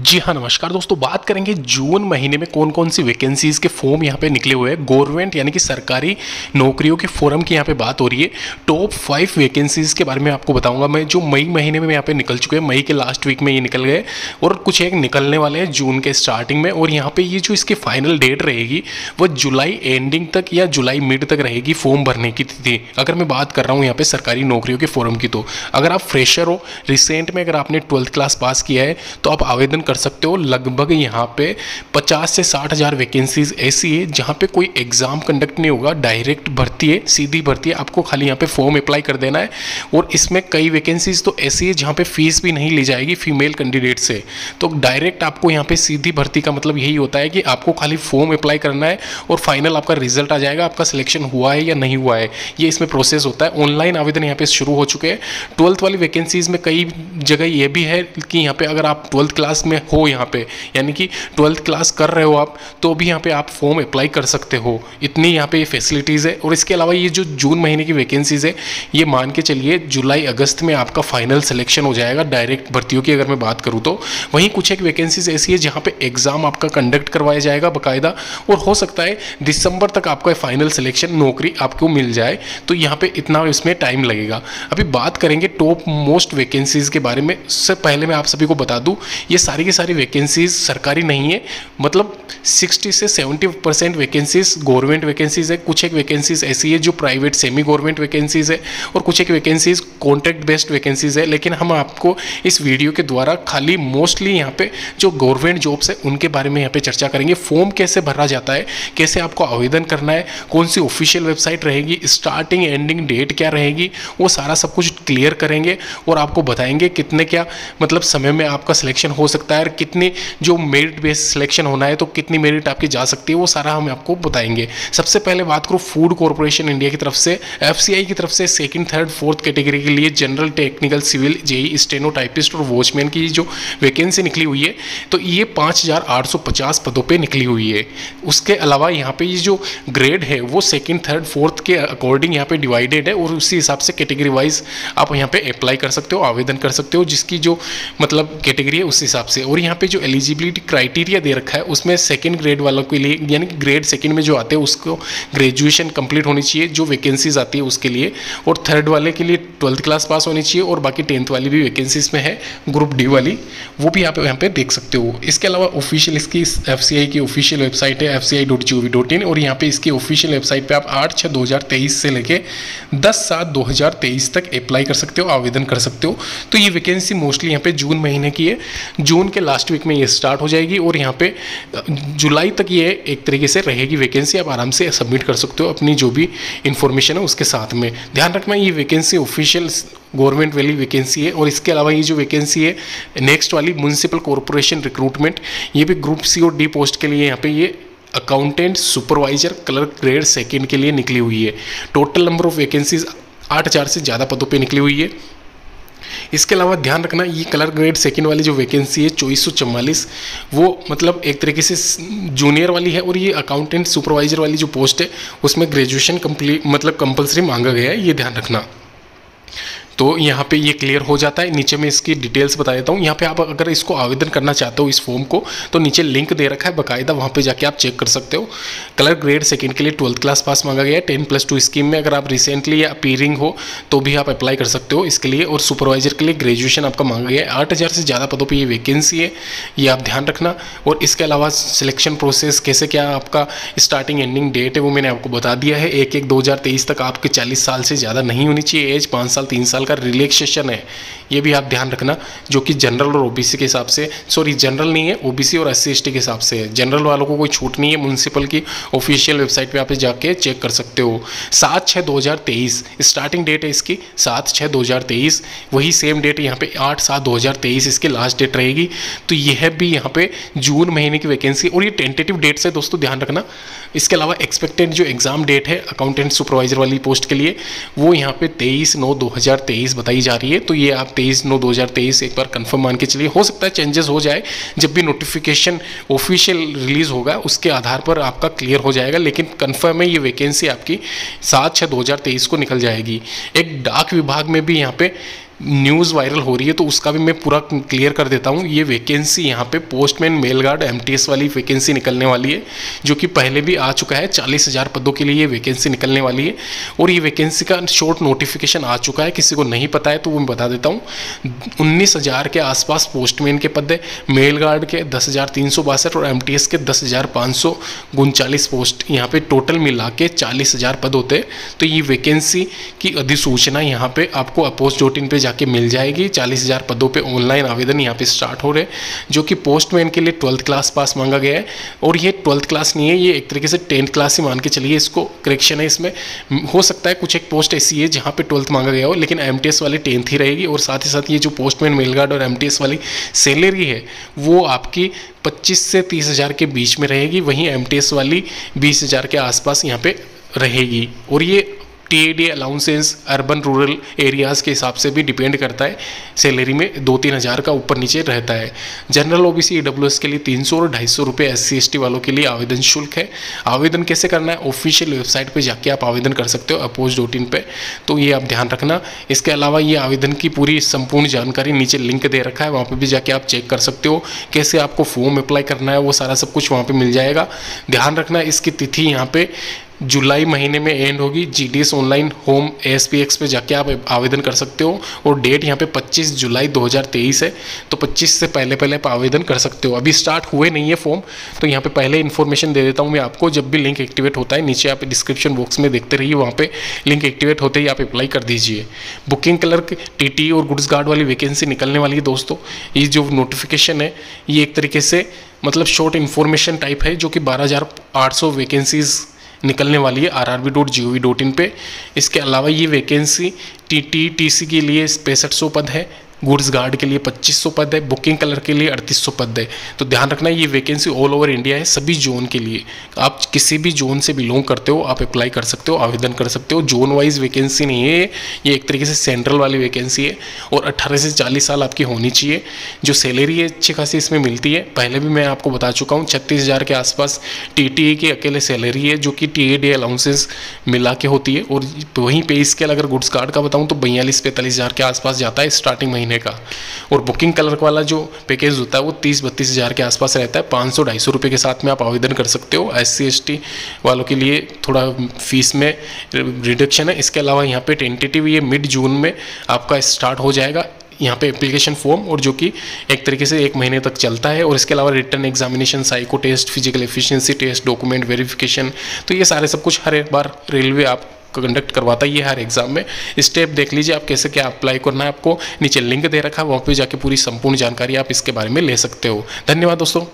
जी हाँ, नमस्कार दोस्तों। बात करेंगे जून महीने में कौन कौन सी वैकेंसीज़ के फॉर्म यहाँ पे निकले हुए हैं। गवर्नमेंट यानी कि सरकारी नौकरियों के फोरम की यहाँ पे बात हो रही है। टॉप 5 वैकेंसीज़ के बारे में आपको बताऊंगा मैं, जो मई महीने में यहाँ पे निकल चुके हैं। मई के लास्ट वीक में ये निकल गए और कुछ एक निकलने वाले हैं जून के स्टार्टिंग में। और यहाँ पर ये जो इसकी फाइनल डेट रहेगी वो जुलाई एंडिंग तक या जुलाई मिड तक रहेगी फॉर्म भरने की तिथि। अगर मैं बात कर रहा हूँ यहाँ पे सरकारी नौकरियों के फोरम की, तो अगर आप फ्रेशर हो, रिसेंट में अगर आपने 12th क्लास पास किया है तो आप आवेदन कर सकते हो। लगभग यहाँ पे 50 से 60 हज़ार वैकेंसीज ऐसी है जहाँ पे कोई एग्जाम कंडक्ट नहीं होगा, डायरेक्ट भर्ती है, सीधी भर्ती है। आपको खाली यहाँ पे फॉर्म अप्लाई कर देना है। और इसमें कई वैकेंसीज तो ऐसी है जहाँ पे फीस भी नहीं ली जाएगी फीमेल कैंडिडेट से। तो डायरेक्ट आपको यहाँ पे सीधी भर्ती का मतलब यही होता है कि आपको खाली फॉर्म अप्लाई करना है और फाइनल आपका रिजल्ट आ जाएगा, आपका सिलेक्शन हुआ है या नहीं हुआ है, ये इसमें प्रोसेस होता है। ऑनलाइन आवेदन यहाँ पे शुरू हो चुके हैं। 12th वाली वैकेंसीज में कई जगह ये भी है कि यहाँ पे अगर आप 12th क्लास में हो, यहाँ पे यानी कि 12th क्लास कर रहे हो आप, तो भी यहाँ पे आप फॉर्म अप्लाई कर सकते हो। इतनी यहाँ पे फैसिलिटीज़ है। और इसके अलावा ये जो जून महीने की वैकेंसीज़ है, ये मान के चलिए जुलाई अगस्त में आपका फाइनल सिलेक्शन हो जाएगा डायरेक्ट भर्तियों की अगर मैं बात करूँ तो। वहीं कुछ एक वैकेंसीज ऐसी है जहाँ पे एग्जाम आपका कंडक्ट करवाया जाएगा बाकायदा, और हो सकता है दिसंबर तक आपका फाइनल सिलेक्शन नौकरी आपको मिल जाए। तो यहाँ पे इतना इसमें टाइम लगेगा। अभी बात करेंगे टॉप मोस्ट वैकेंसीज के बारे में। उससे पहले मैं आप सभी को बता दूं, ये सारी की सारी वैकेंसीज सरकारी नहीं है, मतलब 60 से 70% वैकेंसीज गवर्नमेंट वैकेंसीज है। कुछ एक वैकेंसीज ऐसी है जो प्राइवेट सेमी गवर्नमेंट वैकेंसीज है, और कुछ एक वैकेंसीज कॉन्ट्रैक्ट बेस्ड वैकेंसीज है। लेकिन हम आपको इस वीडियो के द्वारा खाली मोस्टली यहाँ पे जो गवर्नमेंट जॉब्स है उनके बारे में यहाँ पे चर्चा करेंगे। फॉर्म कैसे भरा जाता है, कैसे आपको आवेदन करना है, कौन सी ऑफिशियल वेबसाइट रहेगी, स्टार्टिंग एंडिंग डेट क्या रहेगी, वो सारा सब कुछ क्लियर करेंगे। और आपको बताएंगे कितने क्या मतलब समय में आपका सिलेक्शन हो सकता है, और कितनी जो मेरिट बेस्ड सिलेक्शन होना है तो कितनी मेरिट आपकी जा सकती है, वो सारा हम आपको बताएंगे। सबसे पहले बात करूँ फूड कॉर्पोरेशन इंडिया की तरफ से, FCI की तरफ से 2nd, 3rd, 4th कैटेगरी के लिए general, technical, civil, JE, steno, typist और वॉचमैन की जो वैकेंसी निकली हुई है, तो ये 5850 पदों पे निकली हुई है। उसके अलावा यहाँ पे ये जो ग्रेड है वो 2nd, 3rd, 4th के अकॉर्डिंग यहाँ पे डिवाइडेड है, और उसी हिसाब से कैटेगरी वाइज आप यहाँ पे अप्लाई कर सकते हो, आवेदन कर सकते हो, जिसकी जो मतलब कैटेगरी है उस हिसाब से। और यहाँ पे जो एलिजिबिलिटी क्राइटेरिया दे रखा है उसमें 2nd ग्रेड वालों के लिए, यानी कि ग्रेड 2nd में जो आते हैं उसको ग्रेजुएशन कंप्लीट होनी चाहिए जो वैकेंसीज आती है उसके लिए, और 3rd वाले के लिए 12th क्लास पास होनी चाहिए, और बाकी 10th वाली भी वैकेंसीज में है, ग्रुप डी वाली, वो भी आप यहाँ पे देख सकते हो। इसके अलावा ऑफिशियल इसकी FCI की ऑफिशियल वेबसाइट है fci.gov.in, और यहाँ पे इसकी ऑफिशियल वेबसाइट पे आप 8/6/2023 से लेके 10/7/2023 तक अप्लाई कर सकते हो, आवेदन कर सकते हो। तो ये वैकेंसी मोस्टली यहाँ पे जून महीने की है। जून के लास्ट वीक में ये स्टार्ट हो जाएगी, और यहाँ पे जुलाई तक ये एक तरीके से रहेगी वैकेंसी। आप आराम से सबमिट कर सकते हो अपनी जो भी इंफॉर्मेशन है उसके साथ में। ध्यान रखना, ये वैकेंसी ऑफिशियल गवर्नमेंट वाली वैकेंसी है। और इसके अलावा ये जो वैकेंसी है नेक्स्ट वाली म्युनिसिपल कॉर्पोरेशन रिक्रूटमेंट, ये भी ग्रुप C और D पोस्ट के लिए यहाँ पे ये accountant supervisor clerk grade 2nd के लिए निकली हुई है। टोटल नंबर ऑफ वैकेंसीज 8000 से ज़्यादा पदों पे निकली हुई है। इसके अलावा ध्यान रखना, ये क्लर्क ग्रेड 2nd वाली जो वैकेंसी है 2444, वो मतलब एक तरीके से जूनियर वाली है, और ये अकाउंटेंट सुपरवाइजर वाली जो पोस्ट है उसमें ग्रेजुएशन कंप्लीट मतलब कंपलसरी मांगा गया है, ये ध्यान रखना। तो यहाँ पे ये क्लियर हो जाता है। नीचे मैं इसकी डिटेल्स बता देता हूँ। यहाँ पे आप अगर इसको आवेदन करना चाहते हो इस फॉर्म को, तो नीचे लिंक दे रखा है बाकायदा, वहाँ पे जाके आप चेक कर सकते हो। क्लर्क ग्रेड 2nd के लिए 12th क्लास पास मांगा गया है। 10+2 स्कीम में अगर आप रिसेंटली या अपीयरिंग हो तो भी आप अप्लाई कर सकते हो इसके लिए। और सुपरवाइजर के लिए ग्रेजुएशन आपका मांगा गया है। 8000 से ज़्यादा पदों पर ये वैकेंसी है, ये आप ध्यान रखना। और इसके अलावा सिलेक्शन प्रोसेस कैसे क्या आपका स्टार्टिंग एंडिंग डेट है वो मैंने आपको बता दिया है। 1/1/2023 तक आपके 40 साल से ज़्यादा नहीं होनी चाहिए एज, 5 साल 3 साल का रिलैक्सेशन है, ये भी आप ध्यान रखना, जो कि जनरल और OBC के हिसाब से, सॉरी जनरल नहीं है, OBC और SC ST के हिसाब से है। जनरल वालों को कोई छूट नहीं है। म्युनिसिपल की ऑफिशियल वेबसाइट पे आप जाके चेक कर सकते हो। 7/6/2023 स्टार्टिंग डेट है इसकी, 7/6/2023। वही सेम डेट यहाँ पे 8/7/2023 इसकी लास्ट डेट रहेगी। तो यह भी यहाँ पे जून महीने की वैकेंसी, और ये टेंटेटिव डेट से दोस्तों ध्यान रखना। इसके अलावा एक्सपेक्टेड जो एग्जाम डेट है अकाउंटेंट सुपरवाइजर वाली पोस्ट के लिए, वो यहाँ पे 23/9/2023 बताई जा रही है। तो ये आप 23/9/2023 एक बार कंफर्म मान के चलिए। हो सकता है चेंजेस हो जाए, जब भी नोटिफिकेशन ऑफिशियल रिलीज होगा उसके आधार पर आपका क्लियर हो जाएगा, लेकिन कंफर्म है ये वैकेंसी आपकी 7/6/2023 को निकल जाएगी। एक डाक विभाग में भी यहाँ पे न्यूज़ वायरल हो रही है तो उसका भी मैं पूरा क्लियर कर देता हूँ। ये वैकेंसी यहाँ पे पोस्टमैन मेल गार्ड एमटीएस वाली वैकेंसी निकलने वाली है, जो कि पहले भी आ चुका है। 40,000 पदों के लिए ये वैकेंसी निकलने वाली है और ये वैकेंसी का शॉर्ट नोटिफिकेशन आ चुका है। किसी को नहीं पता है तो वो मैं बता देता हूँ। 19,000 के आसपास पोस्टमैन के पद है, मेल गार्ड के 10,362 और एमटीएस के 10,539 पोस्ट, यहाँ पे टोटल मिला के 40,000 पद होते हैं। तो ये वैकेंसी की अधिसूचना यहाँ पे आपको अपोस्ट.इन पे जाके मिल जाएगी। 40,000 पदों पे ऑनलाइन आवेदन यहाँ पे स्टार्ट हो रहे हैं, जो कि पोस्टमैन के लिए 12th क्लास पास मांगा गया है। और ये 12th क्लास नहीं है, ये एक तरीके से 10th क्लास ही मान के चलिए, इसको करेक्शन है इसमें। हो सकता है कुछ एक पोस्ट ऐसी है जहाँ पे 12th मांगा गया हो, लेकिन एमटीएस वाली 10th ही रहेगी। और साथ ही साथ ये जो पोस्टमैन मेल गार्ड और एमटीएस वाली सैलरी है वो आपकी 25 से 30,000 के बीच में रहेगी, वहीं एमटीएस वाली 20,000 के आसपास यहाँ पे रहेगी। और ये TAD allowances urban rural areas के हिसाब से भी डिपेंड करता है, सैलरी में 2-3 हज़ार का ऊपर नीचे रहता है। जनरल ओबीसी ईडब्ल्यूएस के लिए 300 और 250 रुपये, SC ST वालों के लिए आवेदन शुल्क है। आवेदन कैसे करना है? ऑफिशियल वेबसाइट पे जाके आप आवेदन कर सकते हो अपोस्ट.इन पे, तो ये आप ध्यान रखना। इसके अलावा ये आवेदन की पूरी संपूर्ण जानकारी नीचे लिंक दे रखा है, वहाँ पर भी जाके आप चेक कर सकते हो कैसे आपको फॉर्म अप्लाई करना है, वो सारा सब कुछ वहाँ पर मिल जाएगा। ध्यान रखना इसकी तिथि यहाँ पे जुलाई महीने में एंड होगी। GDS ऑनलाइन होम ASPX पे जाके आप आवेदन कर सकते हो और डेट यहाँ पे 25 जुलाई 2023 है, तो 25 से पहले आप आवेदन कर सकते हो। अभी स्टार्ट हुए नहीं है फॉर्म, तो यहाँ पे पहले इन्फॉर्मेशन दे देता हूँ मैं आपको। जब भी लिंक एक्टिवेट होता है, नीचे आप डिस्क्रिप्शन बॉक्स में देखते रहिए, वहाँ पे लिंक एक्टिवेट होते ही आप अप्लाई कर दीजिए। बुकिंग क्लर्क, TT और गुड्स गार्ड वाली वैकेंसी निकलने वाली है दोस्तों। ये जो नोटिफिकेशन है ये एक तरीके से मतलब शॉर्ट इन्फॉर्मेशन टाइप है, जो कि 12,800 वैकेंसीज निकलने वाली है rrb.gov.in पे। इसके अलावा ये वैकेंसी TT TC के लिए 6500 पद है, गुड्स गार्ड के लिए 2500 पद है, बुकिंग कलर के लिए 3800 पद है। तो ध्यान रखना ये वैकेंसी ऑल ओवर इंडिया है, सभी जोन के लिए। आप किसी भी जोन से बिलोंग करते हो आप अप्लाई कर सकते हो, आवेदन कर सकते हो। जोन वाइज वैकेंसी नहीं है ये, एक तरीके से सेंट्रल वाली वैकेंसी है। और 18 से 40 साल आपकी होनी चाहिए। जो सैलरी है अच्छी खासी इसमें मिलती है, पहले भी मैं आपको बता चुका हूँ। 36,000 के आसपास TTA की अकेले सैलरी है, जो कि TAD अलाउंसेस मिला के होती है। और वहीं पे स्केल अगर गुड्स गार्ड का बताऊँ तो 42-45,000 के आसपास जाता है स्टार्टिंग महीने का। और बुकिंग क्लर्क वाला जो पैकेज होता है वो 30-32 हज़ार के आसपास रहता है। 500-250 रुपये के साथ में आप आवेदन कर सकते हो। SC ST वालों के लिए थोड़ा फीस में रिडक्शन है। इसके अलावा यहाँ पे टेंटेटिव ये मिड जून में आपका स्टार्ट हो जाएगा यहाँ पे एप्लीकेशन फॉर्म, और जो कि एक तरीके से 1 महीने तक चलता है। और इसके अलावा written examination, psycho test, physical efficiency test, document verification, तो ये सारे सब कुछ हर एक बार रेलवे आप कंडक्ट करवाता ही है हर एग्जाम में। स्टेप देख लीजिए आप कैसे क्या अप्लाई करना है। आपको नीचे लिंक दे रखा है, वहाँ पे जाके पूरी संपूर्ण जानकारी आप इसके बारे में ले सकते हो। धन्यवाद दोस्तों।